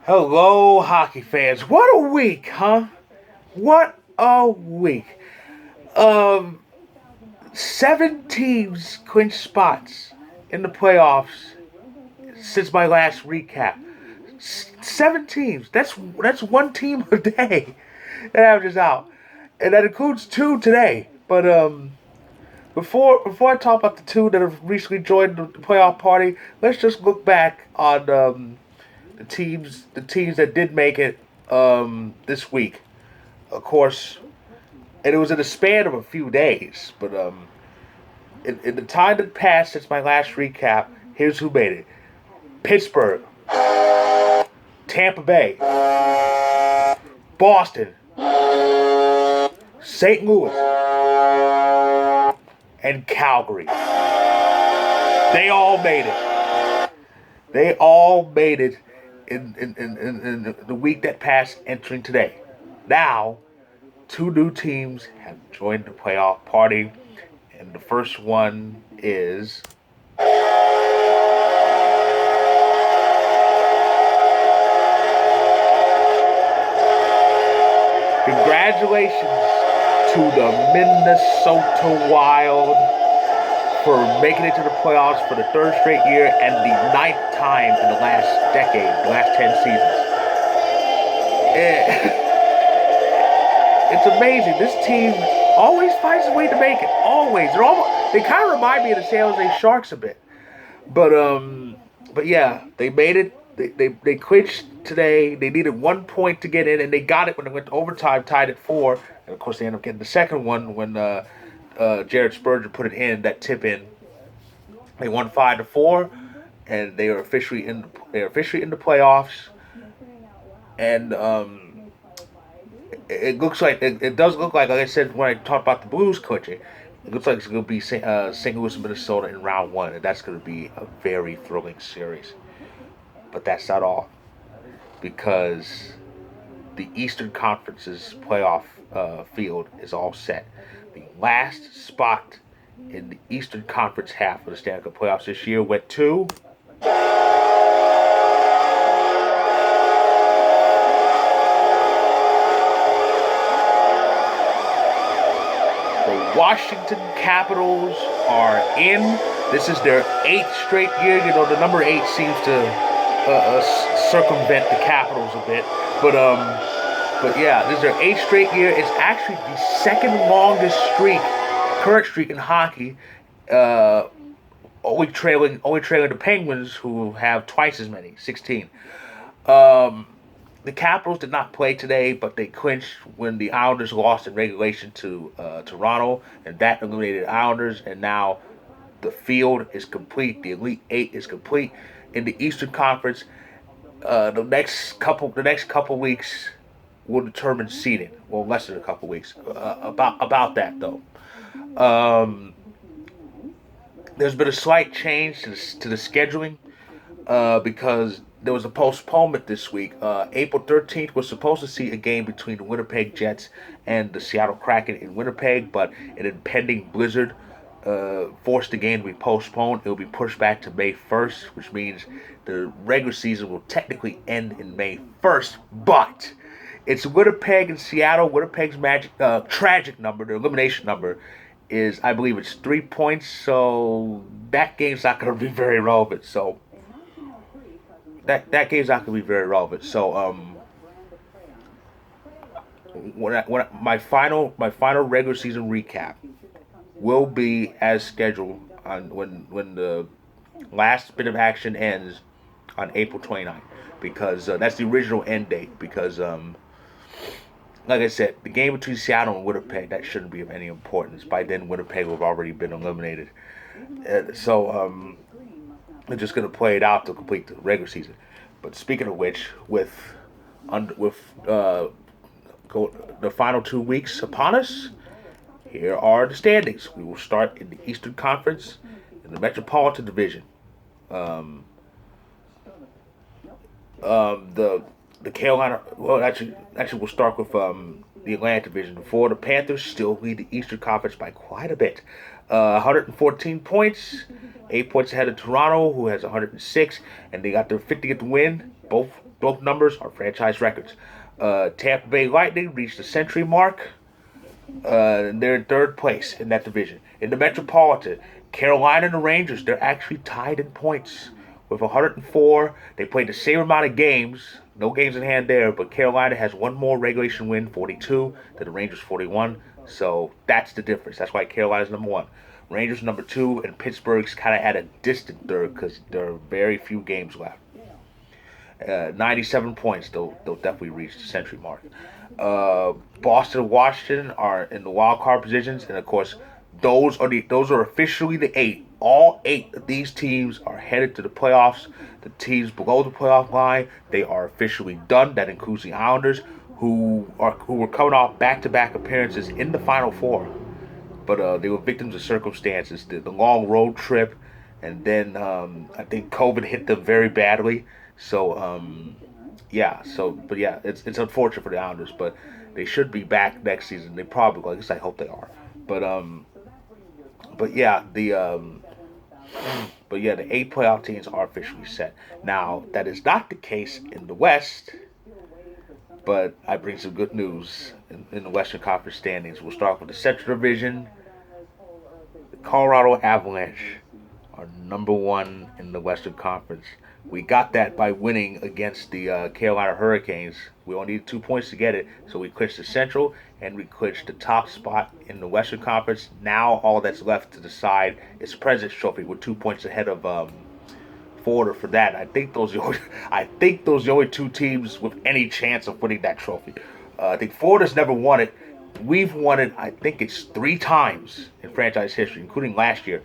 Hello, hockey fans. What a week, huh? What a week. Um, 7 teams clinched spots in the playoffs since my last recap. 7 teams. That's one team a day that averages out, and that includes two today. But before I talk about the two that have recently joined the playoff party, let's just look back on the teams that did make it this week. Of course, and it was in a span of a few days. But in the time that passed since my last recap, here's who made it: Pittsburgh, Tampa Bay, Boston, St. Louis, and Calgary. They all made it. They all made it in the week that passed, entering today. Now, two new teams have joined the playoff party, and the first one is congratulations to the Minnesota Wild for making it to the playoffs for the third straight year and the ninth time in the last decade, the last 10 seasons. It's amazing. This team always finds a way to make it. Always. They kind of remind me of the San Jose Sharks a bit. But yeah, they made it. They clinched today. They needed 1 point to get in, and they got it when they went to overtime, tied at 4. And of course, they ended up getting the second one when Jared Spurgeon put it in, that tip in. They won 5-4, and they are officially in. They're officially in the playoffs. And it looks like it does look like I said when I talked about the Blues clinching. It looks like it's going to be St. Louis and Minnesota in round one, and that's going to be a very thrilling series. But that's not all, because the Eastern Conference's playoff field is all set. The last spot in the Eastern Conference half of the Stanley Cup Playoffs this year went to the Washington Capitals are in. This is their 8th straight year. You know, the number 8 seems to circumvent the Capitals a bit. But yeah, this is their 8th straight year. It's actually the second longest current streak in hockey. Only trailing the Penguins, who have twice as many, 16. The Capitals did not play today, but they clinched when the Islanders lost in regulation to Toronto, and that eliminated the Islanders. And now the field is complete. The Elite Eight is complete in the Eastern Conference. The next couple weeks will determine seeding. Well, less than a couple weeks. About that though. There's been a slight change to the scheduling because there was a postponement this week. April 13th was supposed to see a game between the Winnipeg Jets and the Seattle Kraken in Winnipeg, but an impending blizzard forced the game to be postponed. It will be pushed back to May 1st, which means the regular season will technically end in May 1st, but it's Winnipeg and Seattle. Winnipeg's tragic number, their elimination number, is, I believe it's 3 points, so that game's not going to be very relevant. So that game's not going to be very relevant. So when my final regular season recap will be as scheduled on when the last bit of action ends on April 29th, because that's the original end date. Because like I said, the game between Seattle and Winnipeg, that shouldn't be of any importance. By then, Winnipeg will have already been eliminated. So they're just going to play it out to complete the regular season. But speaking of which, with the final 2 weeks upon us, here are the standings. We will start in the Eastern Conference in the Metropolitan Division. The Carolina, well, actually, we'll start with the Atlantic Division. The Florida Panthers still lead the Eastern Conference by quite a bit. 114 points, 8 points ahead of Toronto, who has 106, and they got their 50th win. Both Both numbers are franchise records. Tampa Bay Lightning reached the century mark. They're in third place in that division. In the Metropolitan, Carolina and the Rangers, they're actually tied in points with 104. They played the same amount of games. No games in hand there, but Carolina has one more regulation win, 42, than the Rangers, 41. So that's the difference. That's why Carolina's number one. Rangers number two, and Pittsburgh's kind of at a distant third because there are very few games left. 97 points, they'll definitely reach the century mark. Boston and Washington are in the wild card positions, and of course, those are officially the 8. All 8 of these teams are headed to the playoffs. The teams below the playoff line, they are officially done. That includes the Islanders, who were coming off back-to-back appearances in the Final Four, but they were victims of circumstances. The long road trip, and then I think COVID hit them very badly. So yeah. But yeah, it's unfortunate for the Islanders, but they should be back next season. They probably, at least I hope they are. But yeah, the 8 playoff teams are officially set. Now that is not the case in the West, but I bring some good news in the Western Conference standings. We'll start with the Central Division. The Colorado Avalanche are number 1 in the Western Conference. We got that by winning against the Carolina Hurricanes. We only needed 2 points to get it, so we clinched the Central and we clinched the top spot in the Western Conference. Now all that's left to decide is President's Trophy. We're 2 points ahead of Florida for that. I think those are the only 2 teams with any chance of winning that trophy. I think Florida's never won it. We've won it, I think it's 3 times in franchise history, including last year.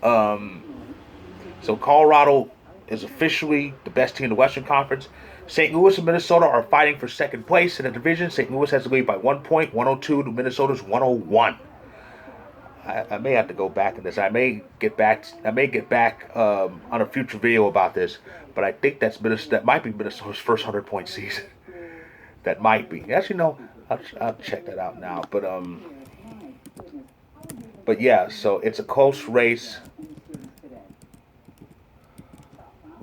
So Colorado is officially the best team in the Western Conference. St. Louis and Minnesota are fighting for second place in the division. St. Louis has the lead by 1 point, 102 to Minnesota's 101. I may have to go back in this. I may get back on a future video about this, but I think that might be Minnesota's first 100-point season. That might be. Actually, no, I'll check that out now. But yeah, so it's a close race.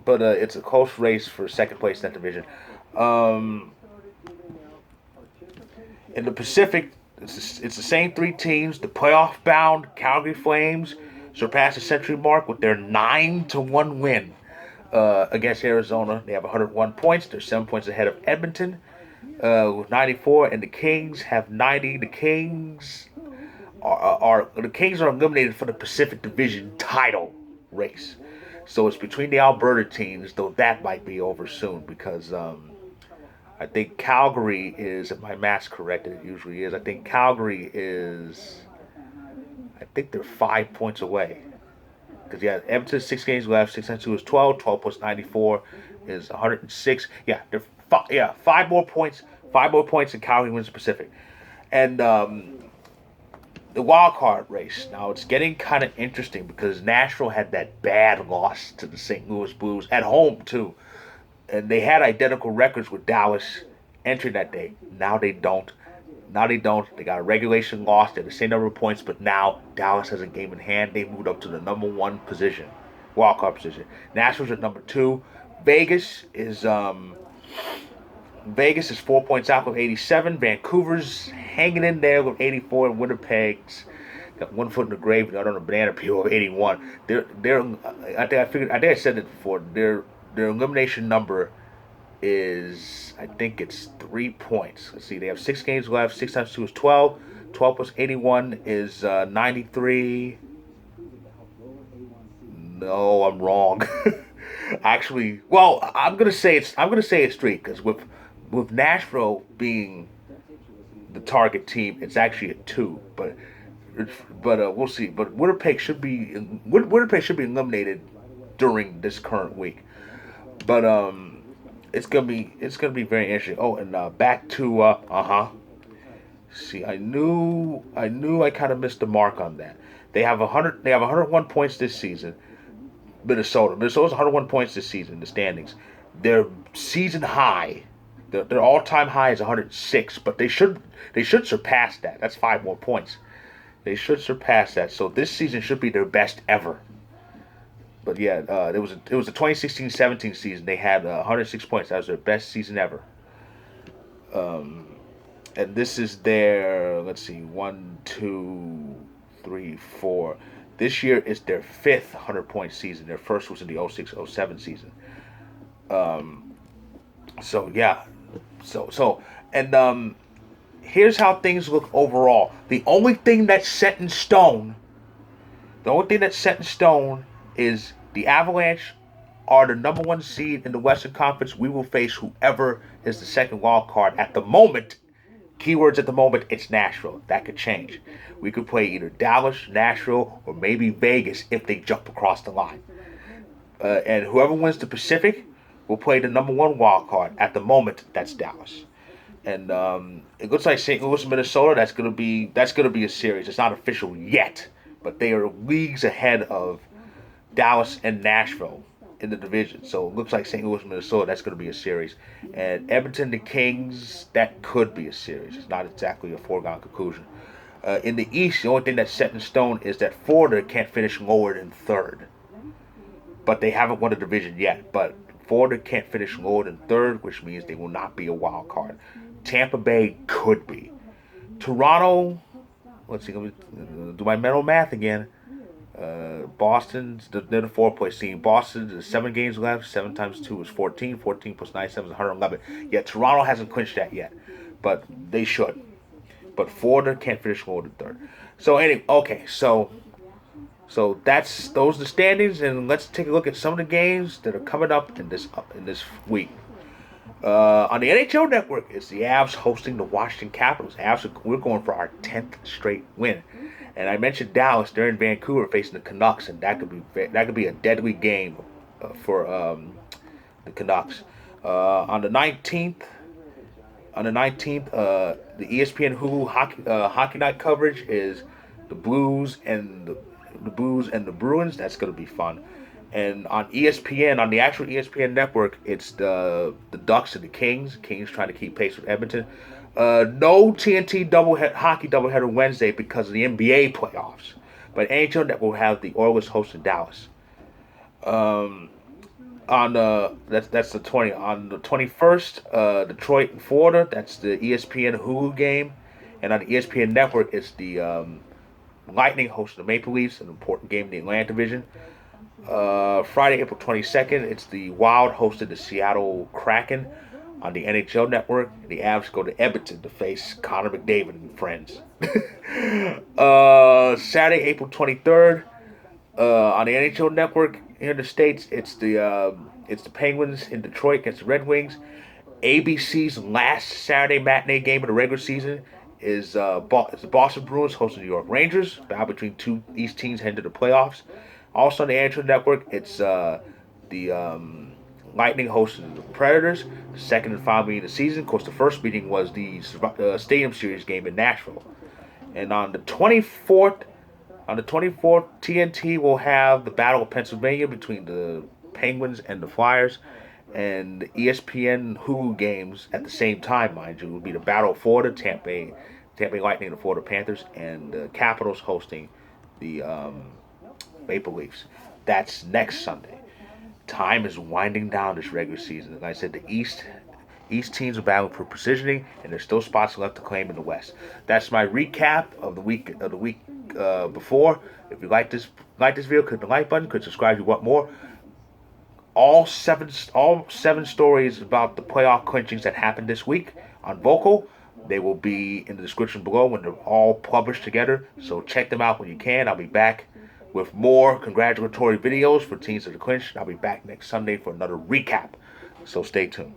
But it's a close race for second place in that division. In the Pacific, it's the same 3 teams. The playoff-bound Calgary Flames surpassed the century mark with their 9-1 win against Arizona. They have 101 points. They're 7 points ahead of Edmonton with 94, and the Kings have 90. The Kings are eliminated from the Pacific Division title race. So it's between the Alberta teams, though that might be over soon because I think Calgary is, if my math's correct, and it usually is, I think Calgary is, I think they're 5 points away. Because, yeah, Edmonton 6 games left, 692 is 12, 12 plus 94 is 106. Yeah, they're 5 more points, and Calgary wins the Pacific. And the wild card race. Now it's getting kind of interesting because Nashville had that bad loss to the St. Louis Blues at home too, and they had identical records with Dallas entering that day. Now they don't. They got a regulation loss. They had the same number of points, but now Dallas has a game in hand. They moved up to the number 1 position, wild card position. Nashville's at number 2. Vegas is 4 points out with 87. Vancouver's hanging in there with 84. And Winnipeg's got 1 foot in the grave, the other on a banana peel with 81. I think I said it before. Their elimination number is, I think it's 3 points. Let's see, they have 6 games left. 6 times 2 is 12. 12 plus 81 is 93. No, I'm wrong. Actually, well, I'm gonna say it's 3 because with Nashville being the target team, it's actually a 2. But we'll see. But Winnipeg should be eliminated during this current week. But it's gonna be very interesting. Oh, and back to See, I knew I kind of missed the mark on that. They have 101 points this season. Minnesota's 101 points this season in the standings. Their season high, their all-time high is 106, but they should surpass that. That's 5 more points. They should surpass that. So this season should be their best ever. But yeah, it was the 2016-17 season. They had 106 points. That was their best season ever. And this is their, let's see, 1, 2, 3, 4. This year is their fifth 100-point season. Their first was in the 06-07 season. So yeah, and here's how things look overall. The only thing that's set in stone, is the Avalanche are the number one seed in the Western Conference. We will face whoever is the second wild card. At the moment, keywords at the moment, it's Nashville. That could change. We could play either Dallas, Nashville, or maybe Vegas if they jump across the line. And whoever wins the Pacific will play the number one wild card. At the moment, that's Dallas. And it looks like St. Louis, Minnesota. That's gonna be a series. It's not official yet, but they are leagues ahead of Dallas and Nashville in the division. So it looks like St. Louis, Minnesota, that's going to be a series. And Edmonton, the Kings, that could be a series. It's not exactly a foregone conclusion. In the East, the only thing that's set in stone is that Florida can't finish lower than third. But they haven't won a division yet. But Florida can't finish lower than third, which means they will not be a wild card. Tampa Bay could be. Toronto, let's see, let me do my mental math again. Boston's they're the fourth place team. Boston, there's 7 games left. 7 times 2 is 14. 14 plus 9, 7 is 111. Yeah, Toronto hasn't clinched that yet, but they should. But Florida can't finish lower than third. So anyway, okay, so those are the standings, and let's take a look at some of the games that are coming up in this week. On the NHL Network, it's the Avs hosting the Washington Capitals. We're going for our 10th straight win. And I mentioned Dallas. They're in Vancouver facing the Canucks, and that could be a deadly game for the Canucks. On the 19th, the ESPN Hulu hockey night coverage is the Blues and the Bruins. That's going to be fun. And on ESPN, on the actual ESPN network, it's the Ducks and the Kings. Kings trying to keep pace with Edmonton. No TNT hockey doubleheader Wednesday because of the NBA playoffs. But NHL Network will have the Oilers hosting Dallas. That's the 20th. On the 21st, Detroit and Florida. That's the ESPN Hulu game. And on the ESPN Network, it's the Lightning hosting the Maple Leafs, an important game in the Atlantic Division. Friday, April 22nd, it's the Wild hosted the Seattle Kraken. On the NHL Network, the Avs go to Edmonton to face Connor McDavid and friends. Saturday, April 23rd, on the NHL Network here in the States, it's the Penguins in Detroit against the Red Wings. ABC's last Saturday matinee game of the regular season is the Boston Bruins hosting the New York Rangers. Battle between two East teams heading to the playoffs. Also on the NHL Network, it's the Lightning hosting the Predators, the second and final meeting of the season. Of course, the first meeting was the Stadium Series game in Nashville. And on the 24th, TNT will have the Battle of Pennsylvania between the Penguins and the Flyers. And the ESPN Hulu games at the same time, mind you, will be the Battle of Florida, Tampa Bay Lightning and the Florida Panthers, and the Capitals hosting the Maple Leafs. That's next Sunday. Time is winding down this regular season. Like I said, the East teams are battling for positioning, and there's still spots left to claim in the West. That's my recap of the week before. If you like this video, click the like button. Could subscribe if you want more. All seven stories about the playoff clinchings that happened this week on Vocal. They will be in the description below when they're all published together. So check them out when you can. I'll be back with more congratulatory videos for teams that are clinched. I'll be back next Sunday for another recap. So stay tuned.